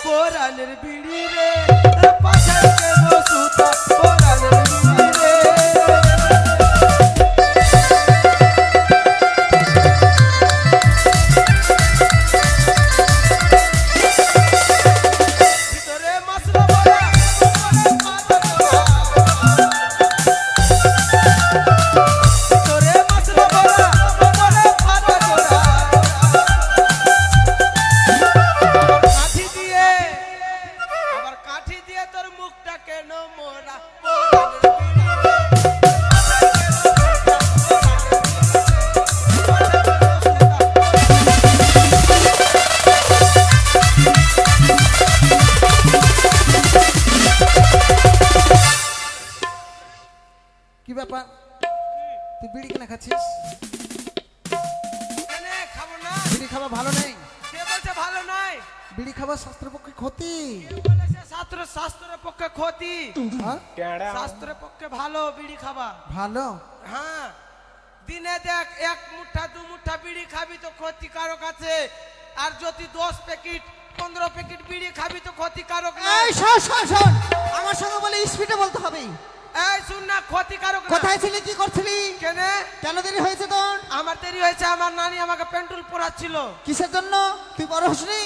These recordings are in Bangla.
পোরানের বিড়ি রে পাশায় কেন সুতা পোরানের বিড়ি রে কি ব্যাপার তুই বিড়ি কেন খাচ্ছিস? খাবো না, বিড়ি খাওয়া ভালো নেই। কে বলছে ভালো নাই? বিড়ি খাওয়া স্বাস্থ্যের পক্ষে ক্ষতি। শাস্ত্রের পক্ষে ক্ষতি, হ্যাঁ? শাস্ত্রের পক্ষে ভালো বিড়ি খাবা ভালো। হ্যাঁ, দিনে দেখ 1 মুঠা 2 মুঠা বিড়ি খাবি তো ক্ষতিকারক আছে, আর যদি 10 প্যাকেট 15 প্যাকেট বিড়ি খাবি তো ক্ষতিকারক না। এই শোন শোন শোন, আমার সঙ্গে বলে স্পিডে বলতে হবে। এই শুন না, ক্ষতিকারক না। কোথায় ছিলি, কি করছিলি? কেনে কেন দেরি হয়েছে তোর? আমার দেরি হয়েছে, আমার নানি আমাকে পেন্টুল পড়াচ্ছিল। কিসের জন্য? তুই বড় হসনি?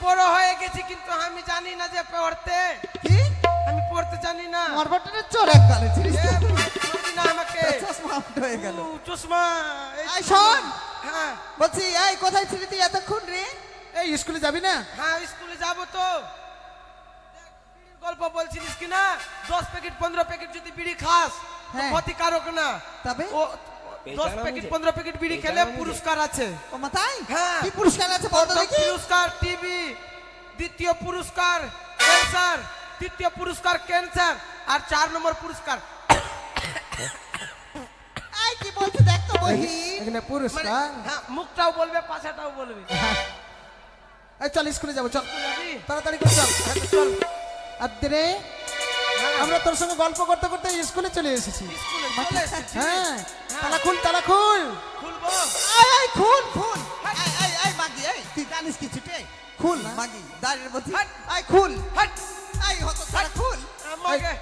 বড় হয়ে গেছি কিন্তু আমি জানি না যে পড়তে, কি আমি পড়তে জানি না। আমার বটনে চোর এক গালে ছিলিস এ, তো? বুঝি না আমাকে। চশমা আউট হয়ে গেল। চশমা এই শোন, হ্যাঁ বলছি এই কোথায় ছিলি তুই এতক্ষণ রে? এই স্কুলে যাবি না? হ্যাঁ, স্কুলে যাব তো। বিড়ির গল্প বলছিলিস কি না, 10 প্যাকেট 15 প্যাকেট যদি বিড়ি খাস তো হ্যাঁ। ক্ষতিকারক না। তবে ও 10 প্যাকেট 15 প্যাকেট বিড়ি খেলে পুরস্কার আছে। ও মাতাই, হ্যাঁ। কি পুরস্কার আছে বল তো প্রথম দেখি? পুরস্কার টিবি, দ্বিতীয় পুরস্কার ক্যান্সার, তৃতীয় পুরস্কার ক্যান্সার, আর 4 নম্বর পুরস্কার এই কি বলছিস দেখ তো বহি। এখানে মানে, পুরস্কার। হ্যাঁ, মুখটাও বলবে পাছাটাও বলবে। এই চল স্কুলে যাবো, চল যাবি? তাড়াতাড়ি করে চল। হ্যাঁ, তো চল। আদরে হ্যাঁ, আমরা তোর সঙ্গে গল্প করতে করতে স্কুলে চলে এসেছি। স্কুলে চলে এসেছি। হ্যাঁ, হ্যাঁ। তালা খুল, তালা খুল। খুলবো? এই খুল খুল। এই মাগি, এই তুই জানিস কি ছুটে? খুল মাগি, দাঁড়িয়ে বলছি। হাট। এই খুল। হাট। এই হতো তালা খুল। আমাকে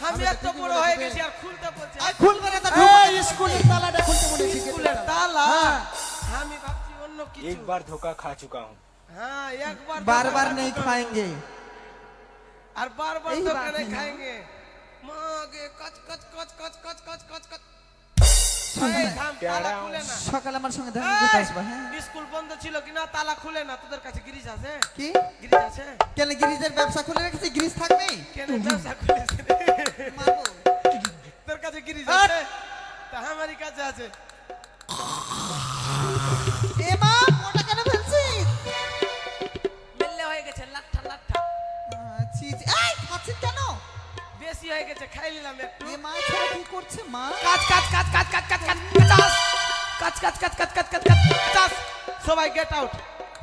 আমি আমি এত তো ঠিকই বড় বলে হয়ে দিবে। গেছি আর খুলতে বলছি। এই খুল করে তা এই স্কুলের তালাটা খুলতে বলেছি। স্কুলের তালা? হ্যাঁ। আমি ভাবছি অন্য কিছু। एक बार धोखा खा चुका हूँ। हाँ, एक बार बार धोखा बार खा नहीं चुका हूँ। खाएंगे। और बार बार यही धोखा बात नहीं है ना। खाएंगे। मांगे कच कच कच कच कच कच कच कच। শোন এই, না, থাম, তালা খুলে না। সকালে আমার সঙ্গে দেখা করতে আসবা। হ্যাঁ স্কুল বন্ধ ছিল কিনা, তালা খুলে না। তোদের কাছে গিরিজ আছে? কি গিরিজ আছে? কেন গিরিজের ব্যবসা খুলে রেখেছি? গিরিজ থাকবে? কেন ব্যবসা খুলেছে? মারবো। তোর কাছে গিরিজ হাট। আছে? তা আমারই কাছে আছে। এ মা, ওটা কেন ফেলছিস? মেল্লে হয়ে গেছে, লাঠা লাঠা। ছি ছি, এই খাচ্ছিস কেন? বেশি হয়ে গেছে, খাই নিলাম একটু। এ মা ছেলে কি করছে মা? কাজ কাজ কাজ কাজ কাজ কাজ কাজ কাজ কাজ কাজ কাজ কাজ কাজ কাজ কাজ। সবাই গেট আউট।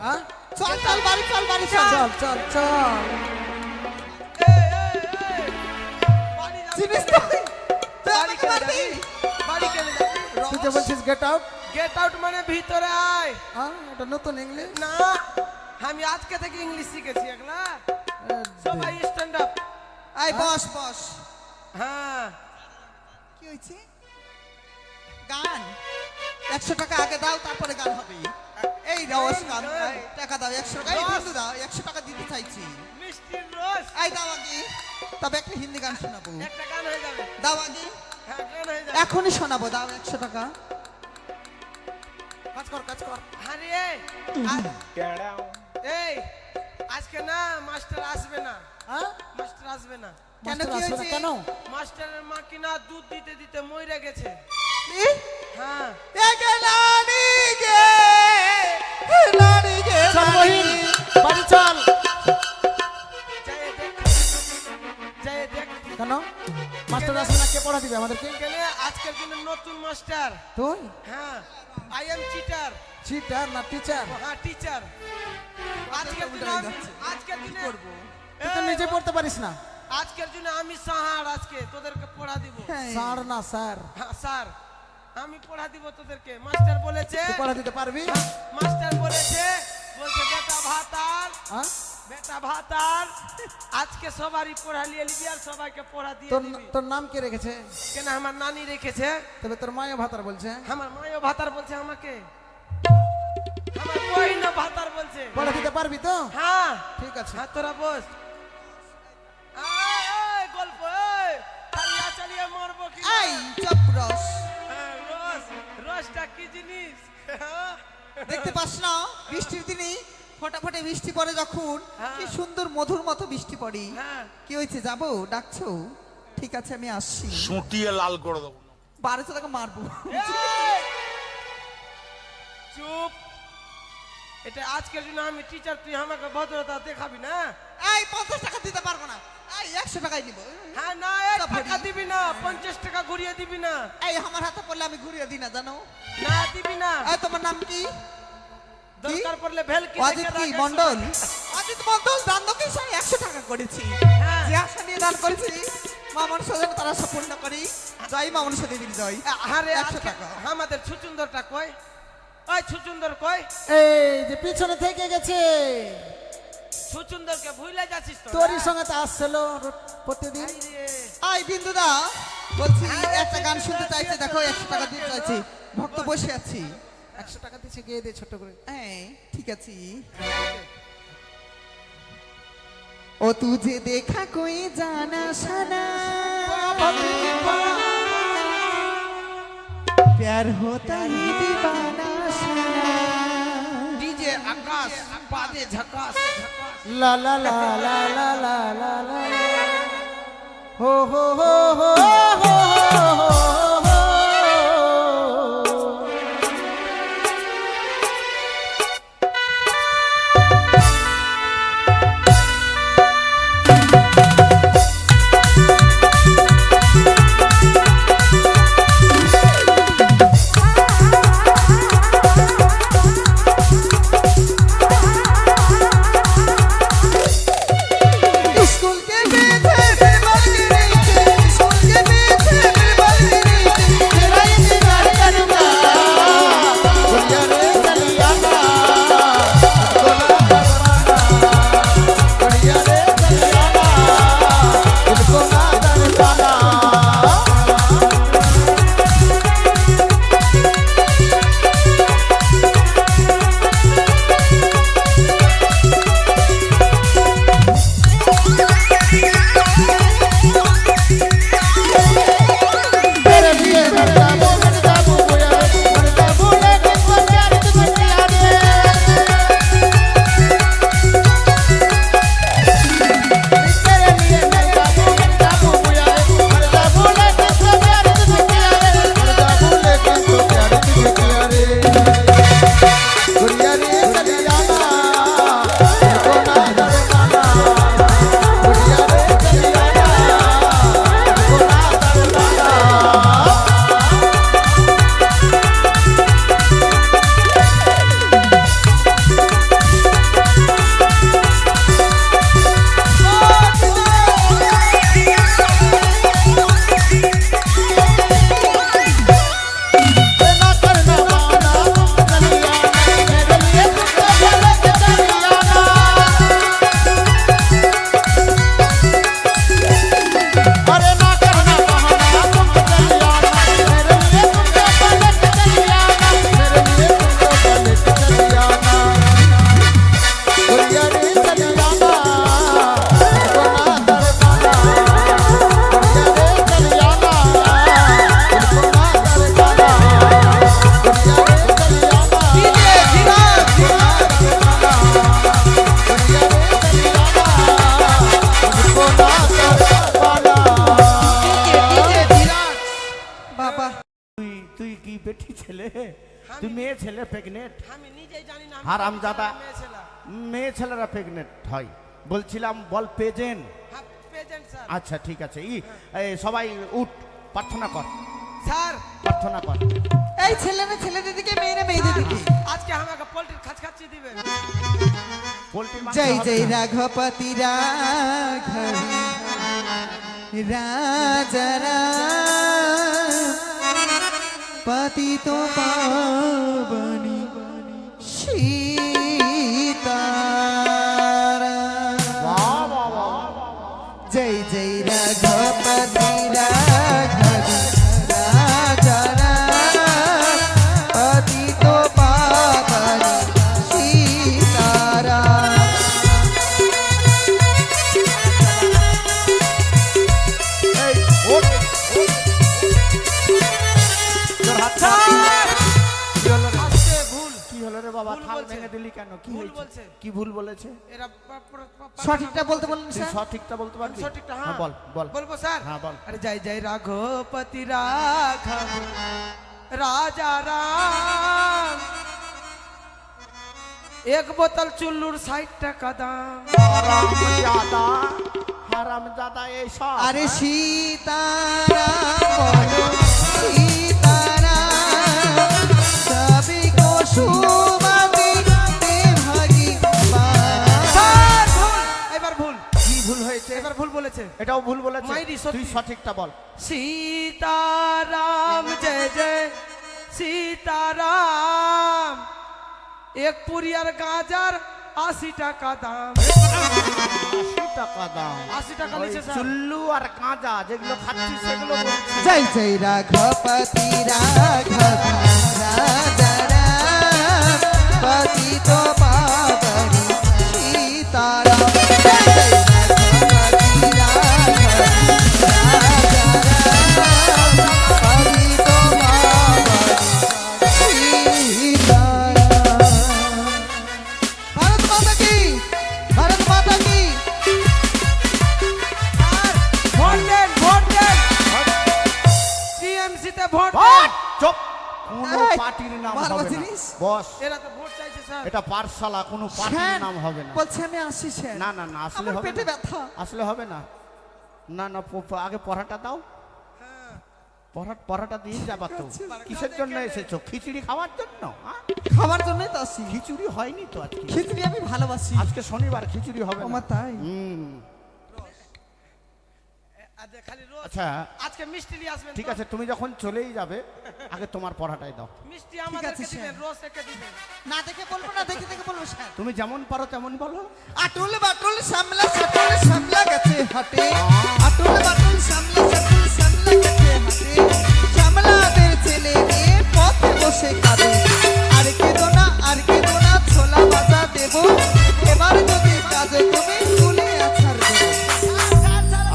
হ্যাঁ? চল চল বাড়ি চল, বাড়ি চল। চল চল চল। চিনিস তো? তুই আমাকে মারবি? বাড়ি কেন যাবি? তুই যে বলছিস গেট আউট, গেট আউট মানে ভিতরে আয়। হ্যাঁ এটা নতুন ইংলিশ। না, আমি আজকে থেকে ইংলিশ শিখেছি একলা। সবাই স্ট্যান্ড আপ। আই বস বস। হ্যাঁ, কি হয়েছে? গান 100 টাকা আগে দাও, তারপরে গান হবে। এই রস গান, এই, টাকা দাও 100 টাকা। এই বন্ধু দাও 100 টাকা দিতে চাইছি। মিষ্টির রস। এই দাও আগে, তবে একটা হিন্দি গান শোনাবো। একটা গান হয়ে যাবে। দাও আগে, হ্যাঁ, গান হয়ে যাবে। এখনই শোনাবো। দাও 100 টাকা। কাজ কর কাজ কর। আরে टेढ़ा हूँ। এই, আজকে না মাস্টার আসবে না। হ্যাঁ মাস্টার আসবে না। কেন কি হয়েছে? কেন? মাস্টারের মা কিনা দুধ দিতে দিতে মরে গেছে। কি? হ্যাঁ, একে নানি গে, নানি গে, চল মহিন, বাড়ি চল। যাই দেখ, যাই দেখ। কেন মাস্টার আসবে না? কে পড়া দিবে আমাদেরকে? কেন আজকের দিনে নতুন মাস্টার। তুই হ্যাঁ, আই এম চিটার। চিটার না টিচার? হ্যাঁ, টিচার। আজকের দিনে আজকের দিনে তুই তো নিজে পড়তে পারিস না। আজকের জন্য আমি সাহার আজকে তোদেরকে পড়া দিব। স্যার না স্যার? হ্যাঁ স্যার, আমি পড়া দিব তোদেরকে। মাস্টার বলেছে, তুই পড়া দিতে পারবি? মাস্টার বলেছে, বলছে বেটা ভাতার, হ্যাঁ? বেটা ভাতার আজকে সবারই পড়া নিয়ে নিবি আর সবাইকে পড়া দিয়ে তোর দিবি তোর নাম কে রেখেছে? কেন আমার নানি রেখেছে তবে তোর মায়ও ভাতার বলছে। আমার মায়ও ভাতার বলছে আমাকে আমার বইনও ভাতার বলছে পড়া দিতে পারবি তো? হ্যাঁ ঠিক আছে। হ্যাঁ তোরা বস গল্প চালিয়া চালিয়া মরবো কি না? এই চপ রস রস রসটা কি জিনিস দেখতে পাস না বৃষ্টির দিনে ফটাফটে বৃষ্টি পড়ে যখন হ্যাঁ। কি সুন্দর মধুর মতো বৃষ্টি পড়ে। হ্যাঁ কি হয়েছে যাবো ডাকছো? ঠিক আছে আমি আসছি, সুটিয়ে লাল করে দেবো। 1200 টাকা মারবো। এই! চুপ এটা আজকের জন্য আমি টিচার তুই আমাকে ভদ্রতা দেখাবি না এই 50 টাকা দিতে পারবো না, এই 100 টাকাই দিব। হ্যাঁ না এক টাকা দিবি না 50 টাকা ঘুরিয়ে দিবি না এই আমার হাতে পড়লে আমি ঘুরিয়ে দিই না জানো। না দিবি না এই তোমার নাম কি? দরকার পড়লে ভেলকি অজিত কি মন্ডল? অজিত মন্ডল দান দক্ষিণ 100 টাকা করেছি, হ্যাঁ। যে আশা নিয়ে দান করেছি মামন সজন তারা সম্পূর্ণ করি। জয় মামন দেবীর জয়। আরে 100 টাকা। আমাদের ছুচুন্দরটা কই ওই ছুচুন্দর কই এই যে পিছনে থেকে গেছে, ছুচুন্দরকে ভুলে যাচ্ছিস তো তোরই সঙ্গে তো আসছিল প্রতিদিন। আই বিন্দুদা বলছি হ্যাঁ, একটা গান শুনতে চাইছে, দেখো 100 টাকা দিতে চাইছি, ভক্ত বসে আছি। 100 টাকা দিচ্ছে, গিয়ে দে ছোট করে। হ্যাঁ ঠিক আছে। ও তুঝে দেখা কোই জানা সানা प्यार होता ही दीवाना साना। ডিজে আকাশ বাদে ঝকাস লা লা লা লা লা লা লা লা হো হো হো হো হো হো। स्कूल के पीछे बिरबल गिरी थी, स्कूल के पीछे बिरबल गिरी थी, तेरा इंतजार करूंगा दुनिया रे चलिया ना, दुनिया रे चलिया ना, इसको ना दरसाना। तेरे लिए मरता बू गोया मरता बूढ़े किसको प्यार तुझे किया रे। तेरे लिए मरता बू गोया मरता बूढ़े किसको प्यार तुझे किया रे, मरता बूढ़े किसको प्यार तुझे किया रे। दुनिया रे चली जाना, इसको ना दरसाना, दुनिया रे चली जाना, इसको ना दरसाना। ना करना माना चलिया मेरे लिए तुझको गलत चलिया ना। अरे ना करना बहाना तुम चलिया मेरे लिए तुझको गलत चलिया मेरे लिए तुझको गलत चलिया दुनिया रे चलिया ना, इसको ना दरसाना, दुनिया रे चलिया ना, इसको ना दरसाना, दुनिया रे चलिया ना, डीजे धीरज दुनिया रे चलिया ना, इसको ना दरसाना। डीजे धीरज বাবা তুই তুই কি বেটি ছেলে, তুই মেয়ে ছেলে প্রেগনেন্ট? আমি নিজেই জানি না হারামজাদা। মেয়ে ছেলে মেয়ে ছেলেরা প্রেগনেন্ট হয় বলছিলাম, বল পেজেন্ট। হ্যাঁ প্রেজেন্ট স্যার আচ্ছা ঠিক আছে, সবাই উঠ, প্রার্থনা কর, স্যার প্রার্থনা কর। এই ছেলেরা ছেলেদের দিকে মেয়েরা মেয়েদের দিকে। আজকে আমাকে পোল্ট্রির খাচ্ছি দিবেন পোল্ট্রি মাংস জয় হবে জয় না। রাঘপতি রাঘব রাজা রাম পতিত পাবনি সীতারাম। ভুল থাল বলছে। ভেঙে দিলি কেন? কি ভুল হয়েছে? বলছে। কি ভুল বলেছে? এরা সঠিকটা বলতে বলুন তুই স্যার। সঠিকটা বলতে পারবি? সঠিকটা হ্যাঁ, বল বল। বলবো স্যার? হ্যাঁ, বল। আরে জয় জয় রাঘবপতি রাঘব রাজা রাম, এক বোতল চুল্লুর 60 টাকা দাম। হারামজাদা এইসব। আরে সীতারাম বলো সীতারাম, সবই কো সুমতি তে ভগবান। স্যার, ভুল। এবার ভুল, কি ভুল হয়েছে? এবার ভুল বলেছে। এটাও ভুল বলেছে। মাইরি, সত্যি। তুই সঠিকটা বল। सीताराम जय जय सीताराम, एक पुरियर गाजर 80 টাকা দাম। 80 টাকা দাম। 80 টাকা ওই নিচে স্যার। চুল্লু আর কাঁচা যেগুলো খাচ্ছিস সেগুলো বলছি। জয় জয় রাঘবপতি রাঘব রাজা রাম, পতিত পাবনি সীতারাম। জয় জয় রাঘবপতি রাঘব রাজা রাম, পতিত পাবনি সীতারাম। ভারত মাতা কি, ভারত মাতা কি। ভোট দেন, ভোট দেন, টিএমসি তে ভোট দেন। ভোট! চুপ! কোনো এই, পার্টির নাম মারবো হবে না। জিনিস। বস, এরা তো ভোট চাইছে স্যার। এটা পাঠশালা, কোনো পার্টির স্যার, নাম হবে না। বলছে আমি আসি স্যার। না না না, আসলে আমার হবে পেটে না। ব্যথা। আসলে হবে না। না না, আগে পড়াটা দাও। পড়াটা দিয়ে যাবা তো। কিসের জন্য এসেছো? খিচুড়ি খাওয়ার জন্য? হ্যাঁ? খাবার জন্যই তো আসি। খিচুড়ি হয়নি তো আজকে। খিচুড়ি আমি ভালোবাসি। আজকে শনিবার, খিচুড়ি হবে না। আমার তাই। খালি রোজ আচ্ছা আজকে মিষ্টি নিয়ে আসবেন। ঠিক আছে, তুমি যখন চলেই যাবে আগে তোমার পড়াটাই দাও। মিষ্টি আমাদেরকে স্যার। দিবেন, রোজ একে দিবেন। না দেখে বলবো না, দেখে দেখে বলবো স্যার। তুমি যেমন পারো তেমন বলো। আটুল বাটুল সামলা সাটুল সামলা গেছে হাটে, আটুল বাটুল সামলা সাটুল সামলা গেছে হাটে, সামলাদের ছেলে মেয়ে পথে বসে খাবে। আর কেঁদো না, আর কেঁদো না, ছোলা ভাজা দেবো, এবার যদি কাজে তুমি তুলে আছাড় দেবো।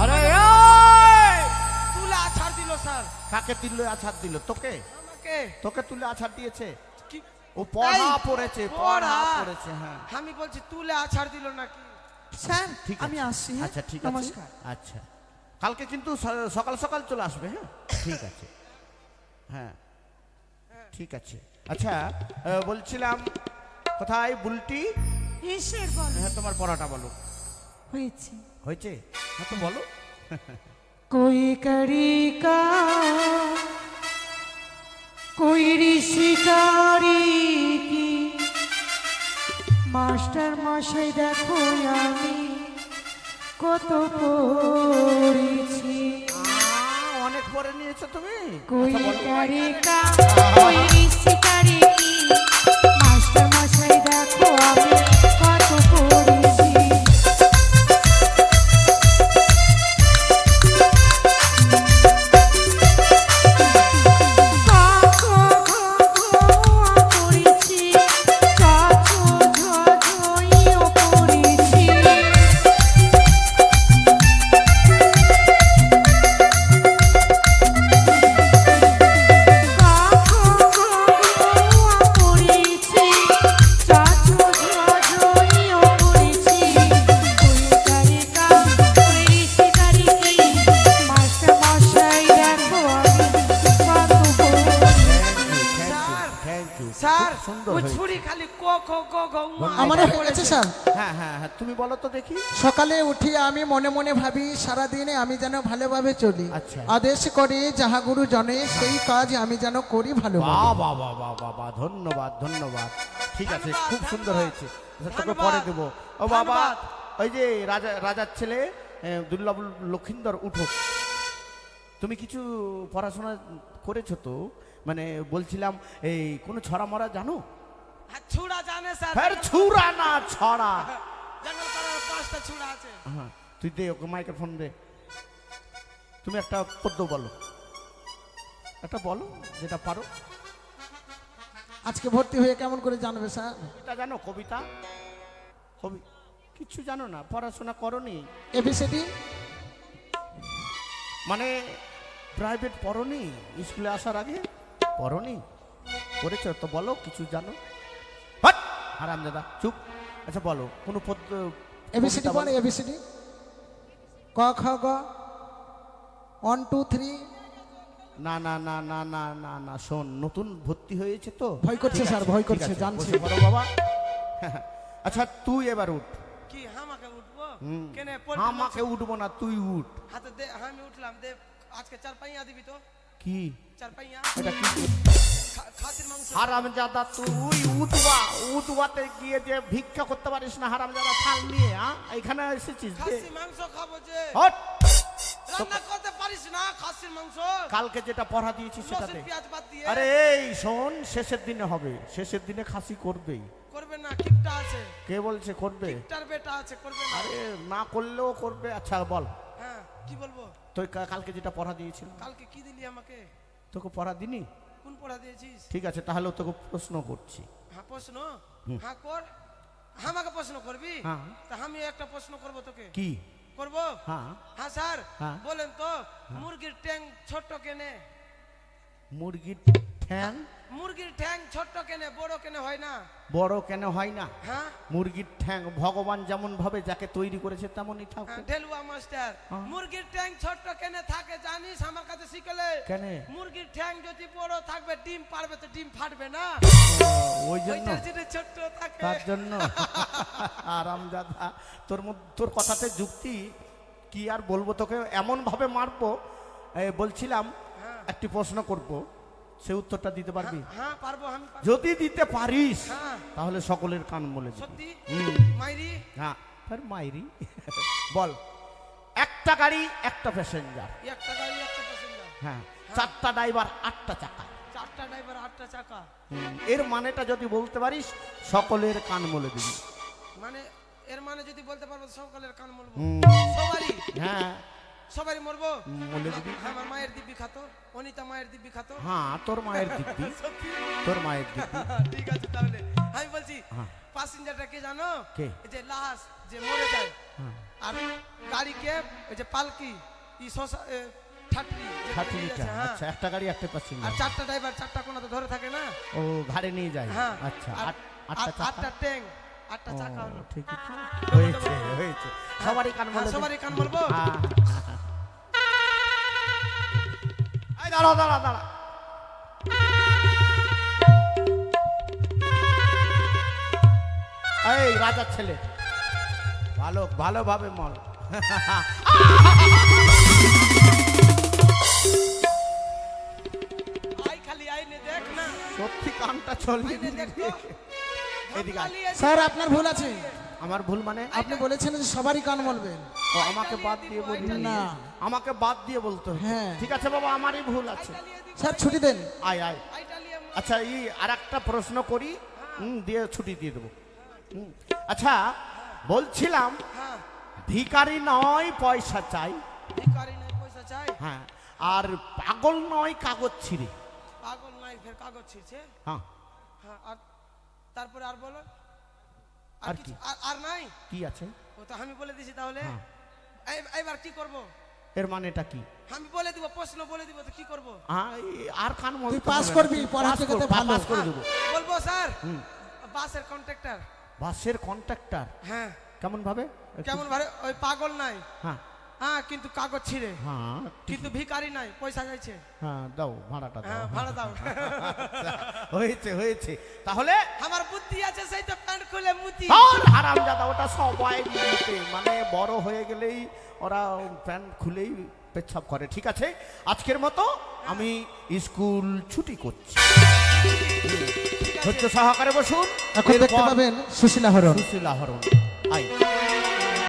আরে তুলা ছাড় দিল স্যার কাকে তুলে আছাড় দিল? তোকে? আমাকে। তোকে তুলে আছাড় দিয়েছে? কি ও পড়া এই, পড়েছে, পড়া। পড়া পড়েছে। হ্যাঁ আমি বলছি তুলে আছাড় দিল নাকি? স্যার ঠিক আমি আছে। আসছি। হ্যাঁ? আচ্ছা ঠিক আছে। নমস্কার। আচ্ছা কালকে কিন্তু সকাল সকাল চলে আসবে। হ্যাঁ ঠিক আছে। হ্যাঁ ঠিক আছে। আচ্ছা বলছিলাম কোথায় বুলটি? এসের বল হ্যাঁ তোমার পড়াটা বলো। হয়েছে হয়েছে? হ্যাঁ তো বলো। कोई करी का कोई ঋষিকারি কি মাস্টার মশাই দেখো আমি কত পড়েছি অনেক পরে নিয়েছো তুমি। कोई আচ্ছা, বলো। करी का कोई ঋষিকারি কি মাস্টার মশাই দেখো আমি কত পড়েছি Thank you. স্যার খুব সুন্দর ওই হয়েছে। ছুরি খালি কো কো কো কো আমার হয়ে গেছে স্যার। হ্যাঁ হ্যাঁ হ্যাঁ তুমি বলো তো দেখি। সকালে উঠি আমি মনে মনে ভাবি সারাদিনে আমি যেন ভালোভাবে চলি, আচ্ছা। আদেশ করে যাহা গুরু জনে সেই কাজ আমি যেন করি ভালোভাবে। বাহ বাহ বাহ বাহ বাহ বাহ, ধন্যবাদ ধন্যবাদ। ঠিক আছে, ধন্যবাদ, খুব সুন্দর ধন্যবাদ। হয়েছে। আচ্ছা, তোকে ধন্যবাদ, পরে দেবো। ও বাবা, ধন্যবাদ। ওই যে রাজার ছেলে দুর্লভ লক্ষিন্দর, উঠো। তুমি কিছু পড়াশোনা করেছো তো? মানে বলছিলাম এই কোনো ছড়া মরা জানো? ছুড়া জানে স্যার। ফের ছুরা না ছড়া। জঙ্গল পাড়ার 5টা ছুড়া আছে। হ্যাঁ তুই দে ওকে মাইক্রোফোন দে। তুমি একটা পদ্য বলো, একটা বলো যেটা পারো। আজকে ভর্তি হয়ে কেমন করে জানবে স্যার? কবিতা জানো? কবিতা কিচ্ছু জানো না? পড়াশোনা করনি? এবিসিডি মানে প্রাইভেট পড়নি? স্কুলে আসার আগে পড়নি? করেছো তো বলো কিছু জানো? হাট! হারামজাদা চুপ। আচ্ছা বলো কোনো এবিসিডি বল, এবিসিডি। ক খ গ 1 2 3। না না না না না না না শোন, নতুন ভর্তি হয়েছে তো ভয় করছে ঠিক স্যার, আছে, ভয় ঠিক করছে, আছে, জানছি। বসে পড়ো বাবা। আচ্ছা তুই এবার উঠ। কি আমাকে উঠবো হুম। কেন আমাকে উঠবো না, তুই উঠ। হাতে দে, আমি উঠলাম দে। আজকে 4 পাইয়া দিবি তো? কি 4 পাইয়া এটা কি? খাসির মাংস। হারামজাদা তুই উঠবা, উঠবাতে গিয়ে যে ভিক্ষা করতে পারিস না হারামজাদা, থাল নিয়ে এখানে এসেছিস দে। খাসি মাংস খাবো যে। হট! রান্না করতে পারিস না খাসির মাংস? কালকে যেটা পড়া দিয়েছিস সেটা লসুন দে। পেঁয়াজ বাদ দিয়ে। আরে এই শোন, শেষের দিনে হবে, শেষের দিনে খাসি করবেই। করবে না, কিপটা আছে। কে বলছে করবে? কিপটার বেটা আছে, করবে না। আরে না করলেও করবে। আচ্ছা বল, হ্যাঁ কি বলবো? তুই কালকে যেটা পড়া দিয়েছিল কালকে কি দিলি আমাকে? তোকে পড়া দিনি? কোন পড়া দিয়েছিস? ঠিক আছে তাহলে তোকে প্রশ্ন করছি। হ্যাঁ প্রশ্ন, হ্যাঁ কর। আমাকে প্রশ্ন করবি? হ্যাঁ। তা আমি একটা প্রশ্ন করব তোকে। কি? করব? হ্যাঁ। হ্যাঁ স্যার, হ্যাঁ। বলেন তো মুরগির ট্যাং ছোট কেনে? মুরগির ঠ্যাং মুরগির ঠ্যাং ছোট কেনে, বড় কেনে হয় না? বড় কেন হয় না? হ্যাঁ মুরগির ঠ্যাং ভগবান যেমন ভাবে যাকে তৈরি করেছে তেমনই থাকবে। হ্যাঁ, ঢেলুয়া মাস্টার, হ্যাঁ। মুরগির ঠ্যাং ছোট কেনে থাকে জানিস? আমার কাছে শিখলে। কেন? মুরগির ঠ্যাং যদি বড় থাকবে ডিম পারবে তো ডিম ফাটবে না। ওই জন্য, ওইটার জন্য ছোট থাকে। তার জন্য। আরামজাদা তোর কথাতে যুক্তি কি আর বলবো, তোকে এমন ভাবে মারবো। বলছিলাম একটি প্রশ্ন করব, সে উত্তরটা দিতে পারবি? হ্যাঁ পারবো, আমি পারবো। যদি দিতে পারিস হ্যাঁ তাহলে সকলের কান বলে দিবি। সত্যি? হুম। মাইরি? হ্যাঁ তার মাইরি। বল, একটা গাড়ি একটা প্যাসেঞ্জার, একটা গাড়ি একটা প্যাসেঞ্জার, হ্যাঁ, 4টা ড্রাইভার 8টা চাকা। 4টা ড্রাইভার 8টা চাকা। এর মানেটা যদি বলতে পারিস সকলের কান বলে দিবি। মানে এর মানে যদি বলতে পারবো সকলের কান মরবো। হুম। সবারই? হ্যাঁ সবারই মরবো? বলে দিবি। আমার মায়ের দিব্যি খাতো, অনিতা মায়ের দিব্যি খাতো। হ্যাঁ তোর মায়ের দিব্যি, তোর মায়ের দিব্যি। ঠিক আছে তাহলে আমি বলছি হ্যাঁ। প্যাসেঞ্জারটা কে জানো? কে? এই যে লাশ যে মরে যায়। হ্যাঁ। আর গাড়িকে ওই যে পালকি ই ঠাটরি যে ষাটটি নিয়ে লিটার। যাচ্ছে, হ্যাঁ। আচ্ছা একটা গাড়ি একটা আর প্যাসেঞ্জার। 4টা ড্রাইভার 4টা কোনা তো ধরে থাকে না? ও ঘাড়ে নিয়ে যায়। হ্যাঁ আচ্ছা আর 8টা চাকা। 8টা ট্যাং 8টা চাকা ও, হলো। ঠিক আছে, হয়েছে হয়েছে। সবারই কান হ্যাঁ, বলে দিবি। সবারই কান বলবো? হ্যাঁ। এই দাঁড়া দাঁড়া দাঁড়া। এই রাজার ছেলে, ভালোভাবে মল। আই খালি আই নে দেখ না। সত্যি কানটা চলিয়ে আইনে দেখ তো। এদিকে আয়। খালি আই- স্যার আপনার ভুল আছে, আমার ভুল মানে? আপনি বলেছেন যে সবারই কান বলবেন। ও, আমাকে বাদ দিয়ে বলি না। আমাকে বাদ দিয়ে বলতে হবে। হ্যাঁ। ঠিক আছে বাবা, আমারই ভুল আছে। স্যার ছুটি দেন। আয় আয়। আইটা লিয়ে আচ্ছা আর একটা প্রশ্ন করি, দিয়ে ছুটি দিয়ে দেবো। আচ্ছা বলছিলাম, হ্যাঁ ভিখারি নয় পয়সা চাই, ভিখারি নাই পয়সা চাই, হ্যাঁ, আর পাগল নয় কাগজ ছিঁড়ে। পাগল নাই ফের কাগজ ছিঁড়ছে। হ্যাঁ হ্যাঁ আর তারপরে আর বলো। আর কিছু কি? আর নাই? কি আছে? ও তো আমি বলে দিছি তাহলে। হ্যাঁ। এবার কি করব? এর মানেটা কি? আমি বলে দিব, প্রশ্ন বলে দিব তো কি করব? আর কান তুই পাস করবি, পড়া থেকে তো ভালো। পাস করে দেবো। বলবো স্যার, বাসের কন্ট্রাক্টর। বাসের কন্ট্রাক্টর? হ্যাঁ কেমন ভাবে? কেমন ভাবে? ওই পাগল নাই, হ্যাঁ হ্যাঁ কিন্তু কাগজ ছিঁড়ে, হ্যাঁ কিন্তু ভিখারি নাই পয়সা চাইছে। হ্যাঁ দাও ভাড়াটা দাও। হ্যাঁ ভাড়া দাও। হয়েছে হয়েছে। তাহলে আমার বুদ্ধি আছে, সেই তো প্যান্ট খুলে মুতি। হারামজাদা, ওটা সবাই দিতে, মানে বড় হয়ে গেলেই ওরা প্যান্ট খুলেই পেচ্ছাপ করে। ঠিক আছে, আজকের মতো আমি স্কুল ছুটি করছি। ধৈর্য সহকারে বসুন। এখন দেখতে এরপর পাবেন সুশীলা হরণ। সুশীলা হরণ। আই